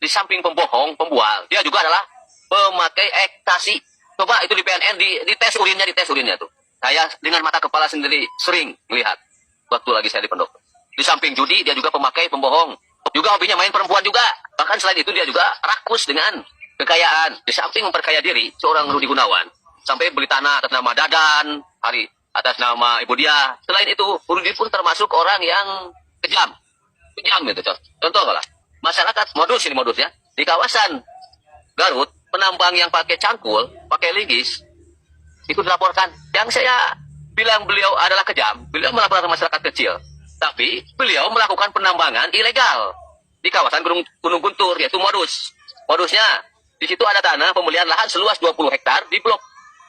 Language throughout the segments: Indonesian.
di samping pembohong, pembual, dia juga adalah pemakai ekstasi. Coba itu di PNN, di tes urinnya tuh. Saya dengan mata kepala sendiri sering melihat waktu lagi saya di pondok. Di samping judi, dia juga pemakai pembohong. Juga hobinya main perempuan juga. Bahkan selain itu dia juga rakus dengan kekayaan. Di samping memperkaya diri, seorang Rudi Gunawan sampai beli tanah atas nama Dadan, hari atas nama ibu dia. Selain itu, Rudi pun termasuk orang yang kejam. Kejam gitu, contoh lah. Masyarakat modus ya. Di kawasan Garut, penambang yang pakai cangkul, pakai linggis, itu dilaporkan. Yang saya bilang beliau adalah kejam, beliau melaporkan masyarakat kecil. Tapi beliau melakukan penambangan ilegal di kawasan Gunung Guntur, yaitu modus. Modusnya, di situ ada tanah pembelian lahan seluas 20 hektar di blok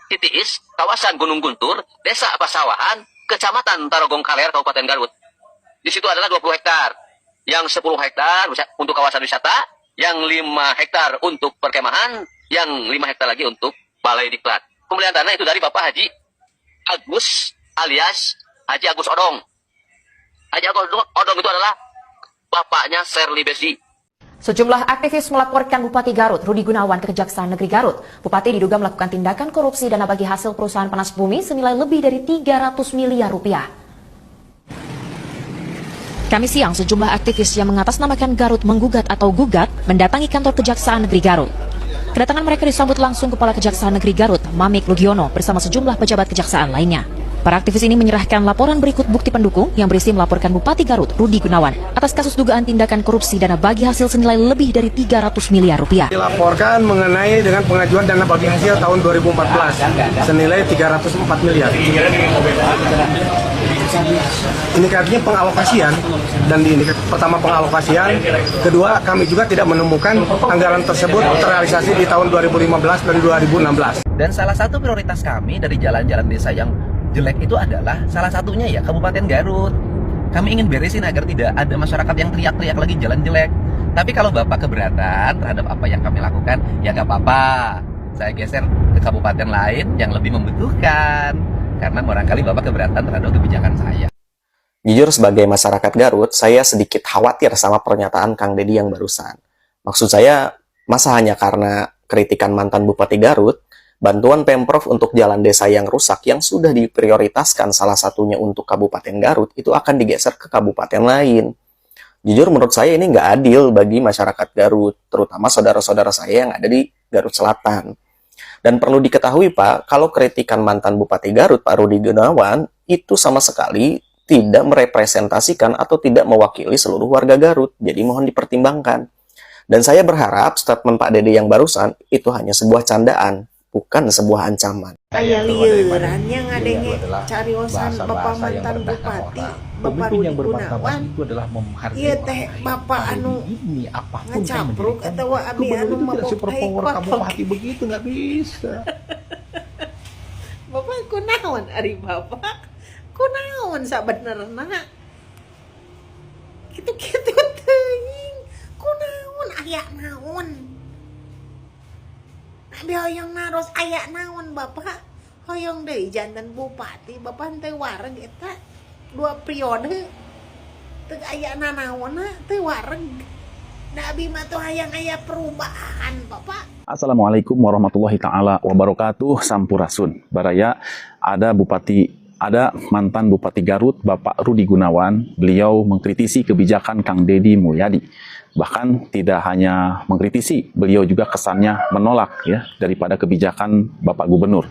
Titiis, kawasan Gunung Guntur, Desa Pasawahan, Kecamatan Tarogong Kaler, Kabupaten Garut. Di situ adalah 20 hektar. Yang 10 hektar untuk kawasan wisata, yang 5 hektar untuk perkemahan, yang 5 hektar lagi untuk balai diklat. Pembelian tanah itu dari Bapak Haji Agus alias Haji Agus Odong. Haji Agus Odong itu adalah bapaknya Sherly Besi. Sejumlah aktivis melaporkan Bupati Garut, Rudi Gunawan, ke Kejaksaan Negeri Garut. Bupati diduga melakukan tindakan korupsi dana bagi hasil perusahaan panas bumi senilai lebih dari 300 miliar rupiah. Kamis siang, sejumlah aktivis yang mengatasnamakan Garut Menggugat atau Gugat mendatangi kantor Kejaksaan Negeri Garut. Kedatangan mereka disambut langsung Kepala Kejaksaan Negeri Garut, Mamik Lugiono, bersama sejumlah pejabat kejaksaan lainnya. Para aktivis ini menyerahkan laporan berikut bukti pendukung yang berisi melaporkan Bupati Garut, Rudi Gunawan, atas kasus dugaan tindakan korupsi dana bagi hasil senilai lebih dari 300 miliar rupiah. Dilaporkan mengenai dengan pengajuan dana bagi hasil tahun 2014 senilai 304 miliar. Indikasinya pengalokasian, dan di pertama pengalokasian, kedua kami juga tidak menemukan anggaran tersebut terrealisasi di tahun 2015 dan 2016. Dan salah satu prioritas kami dari jalan-jalan desa yang jelek itu adalah salah satunya ya Kabupaten Garut. Kami ingin beresin agar tidak ada masyarakat yang teriak-teriak lagi jalan jelek. Tapi kalau Bapak keberatan terhadap apa yang kami lakukan, ya nggak apa-apa. Saya geser ke kabupaten lain yang lebih membutuhkan. Karena barangkali Bapak keberatan terhadap kebijakan saya. Jujur sebagai masyarakat Garut, saya sedikit khawatir sama pernyataan Kang Deddy yang barusan. Maksud saya, masa hanya karena kritikan mantan Bupati Garut, bantuan Pemprov untuk jalan desa yang rusak yang sudah diprioritaskan salah satunya untuk Kabupaten Garut itu akan digeser ke kabupaten lain. Jujur menurut saya ini nggak adil bagi masyarakat Garut, terutama saudara-saudara saya yang ada di Garut Selatan. Dan perlu diketahui Pak, kalau kritikan mantan Bupati Garut Pak Rudi Gunawan itu sama sekali tidak merepresentasikan atau tidak mewakili seluruh warga Garut. Jadi mohon dipertimbangkan. Dan saya berharap statement Pak Dede yang barusan itu hanya sebuah candaan, bukan sebuah ancaman. Kayak liuran yang adanya cariosan Bapak mantan Bupati, Bapak Rudi Gunawan. Iya teh Bapak anu ngecapruk atau abi anu mabok Bupati begitu nggak bisa. Bapak kunaon ari Bapak? Kunaon sabenerna? Kitu-kitu teuing. Kunaon aya naon? Abi hoyong naros aya naon Bapak? Hoyong deui janten bupati, Bapak teu wareg eta 2 periode. Teu aya nanaonna teu wareg. Da abi mah teu hayang aya perubahan Bapak. Assalamualaikum warahmatullahi taala wabarakatuh. Sampurasun. Baraya ada mantan Bupati Garut Bapak Rudi Gunawan. Beliau mengkritisi kebijakan Kang Deddy Mulyadi. Bahkan tidak hanya mengkritisi, beliau juga kesannya menolak ya daripada kebijakan Bapak Gubernur.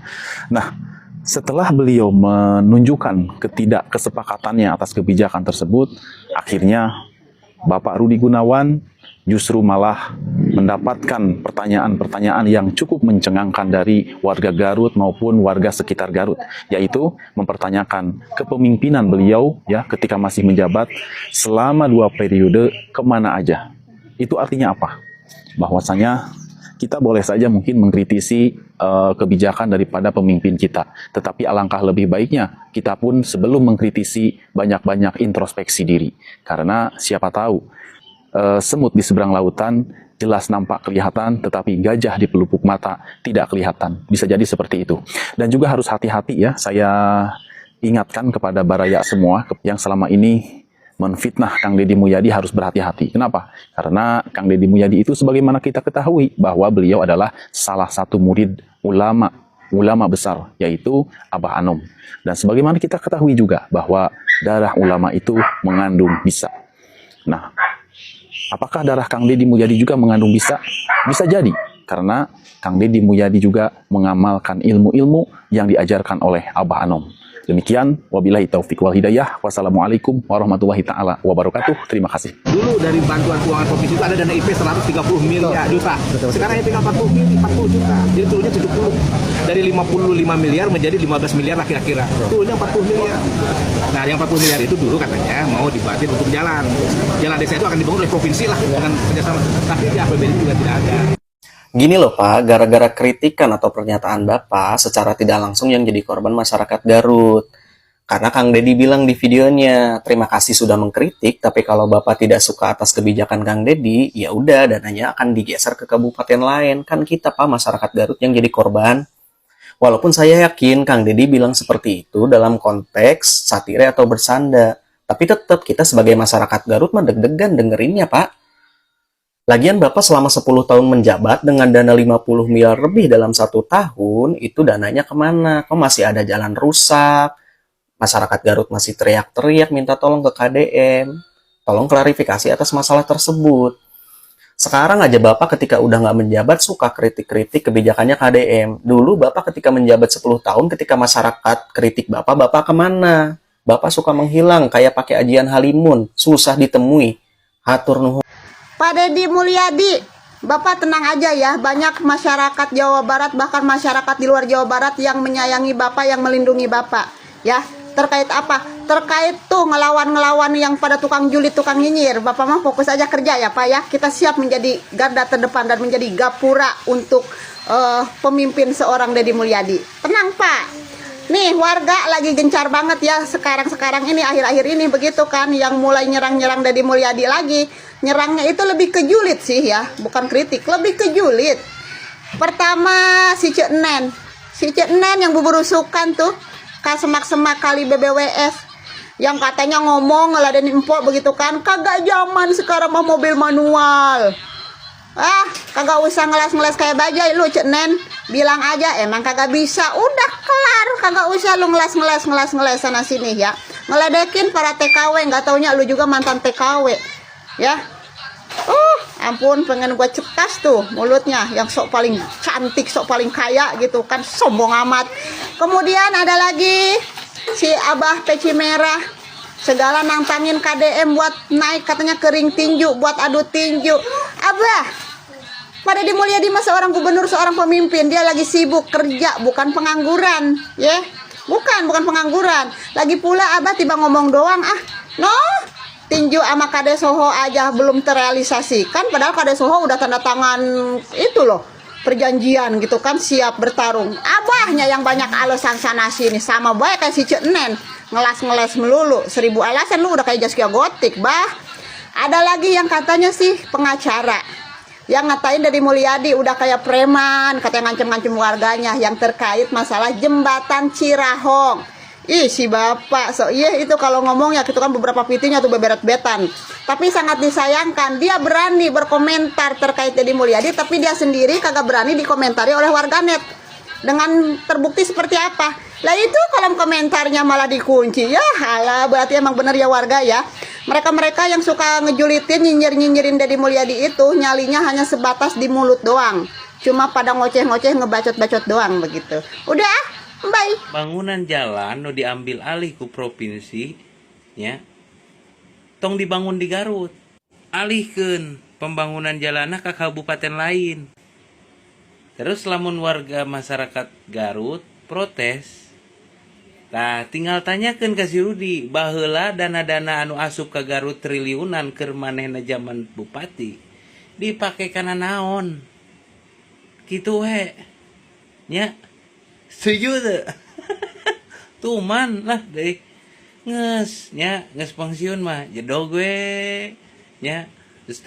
Nah, setelah beliau menunjukkan ketidakkesepakatannya atas kebijakan tersebut, akhirnya Bapak Rudi Gunawan justru malah mendapatkan pertanyaan-pertanyaan yang cukup mencengangkan dari warga Garut maupun warga sekitar Garut, yaitu mempertanyakan kepemimpinan beliau ya ketika masih menjabat selama 2 periode kemana aja. Itu artinya apa? Bahwasanya kita boleh saja mungkin mengkritisi kebijakan daripada pemimpin kita, tetapi alangkah lebih baiknya kita pun sebelum mengkritisi banyak-banyak introspeksi diri, karena siapa tahu semut di seberang lautan jelas nampak kelihatan, tetapi gajah di pelupuk mata tidak kelihatan. Bisa jadi seperti itu. Dan juga harus hati-hati ya, saya ingatkan kepada baraya semua yang selama ini menfitnah Kang Deddy Mulyadi harus berhati-hati. Kenapa? Karena Kang Deddy Mulyadi itu sebagaimana kita ketahui bahwa beliau adalah salah satu murid ulama besar, yaitu Abah Anom. Dan sebagaimana kita ketahui juga bahwa darah ulama itu mengandung bisa. Nah, apakah darah Kang Deddy Mulyadi juga mengandung bisa? Bisa jadi, karena Kang Deddy Mulyadi juga mengamalkan ilmu-ilmu yang diajarkan oleh Abah Anom. Demikian, wabillahi taufik wal hidayah. Wassalamualaikum warahmatullahi ta'ala wabarakatuh. Terima kasah. Dulu dari bantuan keuangan provinsi itu ada dana IP 130 miliar juta. Sekarang IP 40 juta. Jadi turunnya 70. Dari 55 miliar menjadi 15 miliar lah kira-kira. Turunnya 40 miliar. Nah, yang 40 miliar itu dulu katanya mau dibuatin untuk jalan. Jalan desa itu akan dibangun oleh provinsi lah dengan kerjasama. Tapi di APBD juga tidak ada. Gini loh Pak, gara-gara kritikan atau pernyataan Bapak, secara tidak langsung yang jadi korban masyarakat Garut. Karena Kang Deddy bilang di videonya, terima kasih sudah mengkritik, tapi kalau Bapak tidak suka atas kebijakan Kang Deddy, ya udah dananya akan digeser ke kabupaten lain. Kan kita Pak, masyarakat Garut yang jadi korban. Walaupun saya yakin Kang Deddy bilang seperti itu dalam konteks satire atau bersanda. Tapi tetap kita sebagai masyarakat Garut mah deg-degan dengerinnya Pak. Lagian Bapak selama 10 tahun menjabat dengan dana 50 miliar lebih dalam 1 tahun, itu dananya kemana? Kok masih ada jalan rusak? Masyarakat Garut masih teriak-teriak minta tolong ke KDM. Tolong klarifikasi atas masalah tersebut. Sekarang aja Bapak ketika udah nggak menjabat suka kritik-kritik kebijakannya KDM. Dulu Bapak ketika menjabat 10 tahun, ketika masyarakat kritik Bapak kemana? Bapak suka menghilang kayak pakai ajian halimun, susah ditemui. Hatur nuhun. Pak Deddy Mulyadi, Bapak tenang aja ya. Banyak masyarakat Jawa Barat, bahkan masyarakat di luar Jawa Barat yang menyayangi Bapak, yang melindungi Bapak. Ya, terkait apa? Terkait tuh ngelawan-ngelawan yang pada tukang julid, tukang nyinyir. Bapak mah fokus aja kerja ya Pak ya. Kita siap menjadi garda terdepan dan menjadi gapura untuk pemimpin seorang Deddy Mulyadi. Tenang Pak. Nih warga lagi gencar banget ya sekarang ini, akhir-akhir ini begitu kan, yang mulai nyerang-nyerang Deddy Mulyadi lagi. Nyerangnya itu lebih ke julid sih ya, bukan kritik, lebih ke julid. Pertama si Cek Nen yang buburusukan tuh semak-semak kali BBWS, yang katanya ngomong ngeladenin empok begitu kan, kagak zaman sekarang mah mobil manual. Kagak usah ngeles-ngeles kayak bajai lu Cek Nen. Bilang aja emang kagak bisa, udah kelar. Kagak usah lu ngeles sana sini ya. Ngeledekin para TKW, nggak taunya lu juga mantan TKW. Ya. Ampun, pengen gua cetas tuh mulutnya, yang sok paling cantik, sok paling kaya gitu kan, sombong amat. Kemudian ada lagi si Abah Peci Merah, segala nantangin KDM buat naik katanya kering tinju, buat adu tinju. Abah, Pak Deddy Mulyadi mah seorang gubernur, seorang pemimpin, dia lagi sibuk kerja, bukan pengangguran, ya. Bukan pengangguran. Lagi pula Abah tiba ngomong doang, tinju sama Kades Soho aja belum terrealisasikan, padahal Kades Soho udah tanda tangan itu loh, perjanjian gitu kan, siap bertarung. Abahnya yang banyak alasan sana sini, sama baik kayak si Cek Nen, ngeles melulu, 1000 alasan, lu udah kayak Zaskia Gotik, bah. Ada lagi yang katanya sih pengacara, yang ngatain Deddy Mulyadi udah kayak preman, katanya ngancem-ngancem warganya, yang terkait masalah jembatan Cirahong. Si bapak, itu kalau ngomong ya gitu kan, beberapa videonya tuh beberet-betan. Tapi sangat disayangkan, dia berani berkomentar terkait Deddy Mulyadi, tapi dia sendiri kagak berani dikomentari oleh warganet. Dengan terbukti seperti apa? Lah itu kolom komentarnya malah dikunci. Ya halah, berarti emang bener ya warga ya. Mereka-mereka yang suka ngejulitin, nyinyirin Deddy Mulyadi itu nyalinya hanya sebatas di mulut doang. Cuma pada ngoceh-ngoceh, ngebacot-bacot doang begitu. Udah, bye. Bangunan jalan nu diambil alih ku provinsi ya. Tong dibangun di Garut. Alihkeun pembangunan jalanna ke kabupaten lain. Terus lamun warga masyarakat Garut protes, nah tinggal tanyakan ke si Rudi, baheula dana-dana anu asup ke Garut triliunan keur manehna zaman bupati dipake kana naon kitu we nya, setuju teu? Tuman lah deui geus pensiun mah jedog we nya, geus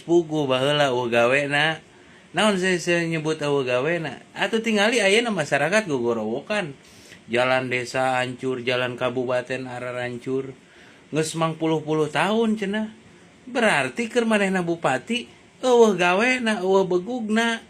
pugu baheula gawena. Naon saya nyebut gawena atuh tingali ayeuna masyarakat gogorowokan, jalan desa hancur, jalan kabupaten arah hancur, geus mang puluh-puluh tahun cenah. Berarti keur manehna bupati eueuh gawena, eueuh begugna.